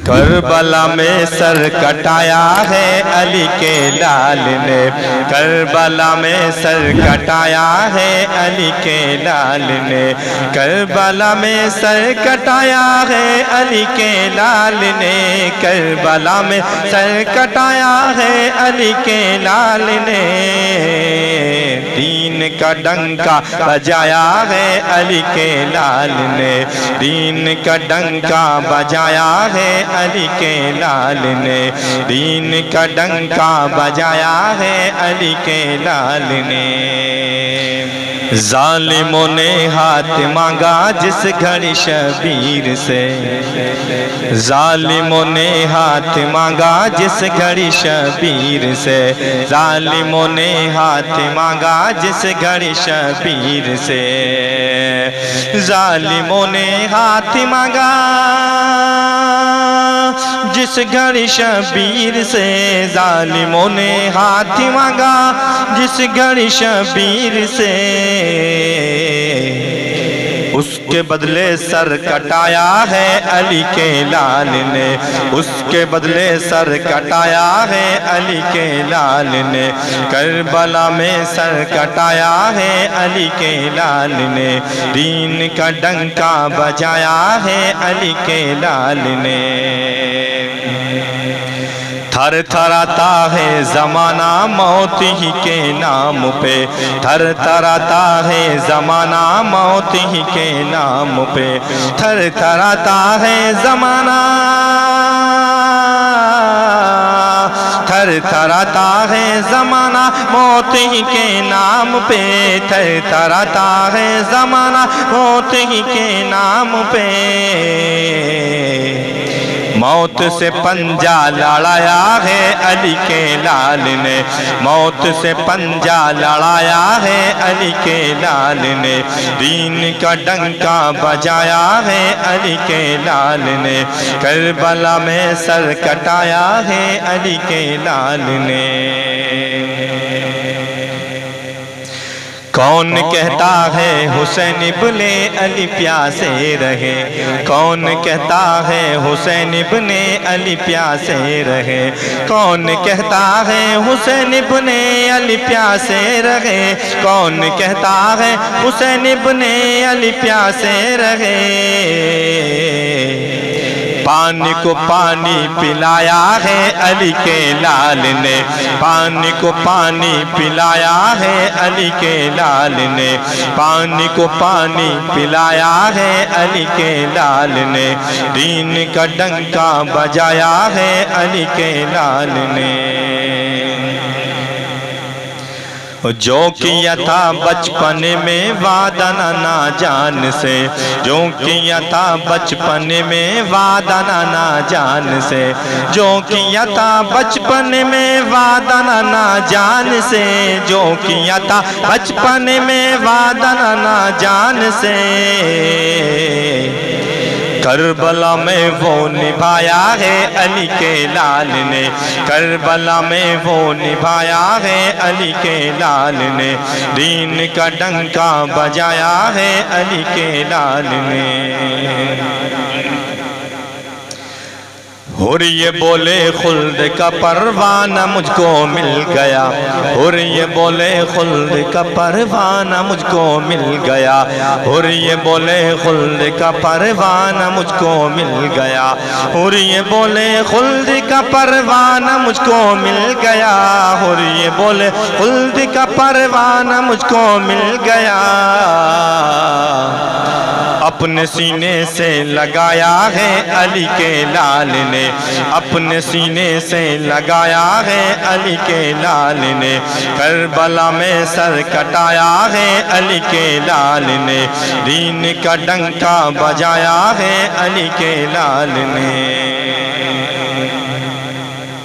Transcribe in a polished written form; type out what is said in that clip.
کربلا میں سر کٹایا ہے علی کے لال نے، کربلا میں سر کٹایا ہے علی کے لال نے، کربلا میں سر کٹایا ہے علی کے لال نے، کربلا میں سر کٹایا ہے علی کے لال نے، دین کا ڈنکا بجایا ہے علی کے لال نے، دین کا ڈنکا بجایا ہے علی کے لال نے، دین کا ڈنکا بجایا ہے علی کے لال نے۔ ظالموں نے ہاتھ مانگا جس گھڑی شبیر سے، ظالموں نے ہاتھ مانگا جس گھڑی شبیر سے، ظالموں نے ہاتھ مانگا جس گھڑی شبیر سے، ظالموں نے ہاتھ مانگا جس گھڑی شبیر سے، ظالموں نے ہاتھ مانگا جس گھڑی شبیر سے، اس کے بدلے سر کٹایا ہے علی کے لال نے، اس کے بدلے سر کٹایا ہے علی کے لال نے، کربلا میں سر کٹایا ہے علی کے لال نے، دین کا ڈنکا بجایا ہے علی کے لال نے۔ تھر تھراتا ہے زمانہ موت ہی کے نام پہ، تھر تھراتا ہے زمانہ موت ہی کے نام پہ، تھر تھراتا ہے زمانہ، تھر تھراتا ہے زمانہ موت ہی کے نام پہ، تھر تھراتا ہے زمانہ موت ہی کے نام پہ، موت سے پنجہ لڑایا ہے علی کے لال نے، موت سے پنجہ لڑایا ہے علی کے لال نے، دین کا ڈنکا بجایا ہے علی کے لال نے، کربلا میں سر کٹایا ہے علی کے لال نے۔ کون کہتا ہے حسین ابن علی پیاسے رہے، کون کہتا ہے حسین ابن علی پیاسے رہے، کون کہتا ہے حسین ابن علی پیاسے رہے، کون کہتا ہے حسین ابن علی پیاسے رہے، پانی کو پانی پلایا ہے علی کے لال نے، پانی کو پانی پلایا ہے علی کے لال نے، پانی کو پانی پلایا ہے علی کے لال نے، دین کا ڈنکا بجایا ہے علی کے لال نے۔ جو کیا تھا بچپن میں وعدہ نانا جان سے، جو کیا تھا بچپن میں وعدہ نانا جان سے، جو کیا تھا بچپن میں وعدہ نانا جان سے، جو کیا تھا بچپن میں وعدہ نانا جان سے، کربلا میں وہ نبھایا ہے علی کے لال نے، کربلا میں وہ نبھایا ہے علی کے لال نے، دین کا ڈنکا بجایا ہے علی کے لال نے۔ اور یہ بولے خلد کا پروانہ مجھ کو مل گیا، اور یہ بولے خلد کا پروانہ مجھ کو مل گیا، اور یہ بولے خلد کا پروانہ مجھ کو مل گیا، اور یہ بولے خلد کا پروانہ مجھ کو مل گیا، اور یہ بولے خلد کا پروانہ مجھ کو مل گیا، اپنے سینے سے لگایا ہے علی کے لال نے، اپنے سینے سے لگایا ہے علی کے لال نے، کربلا میں سر کٹایا ہے علی کے لال نے، دین کا ڈنکا بجایا ہے علی کے لال نے۔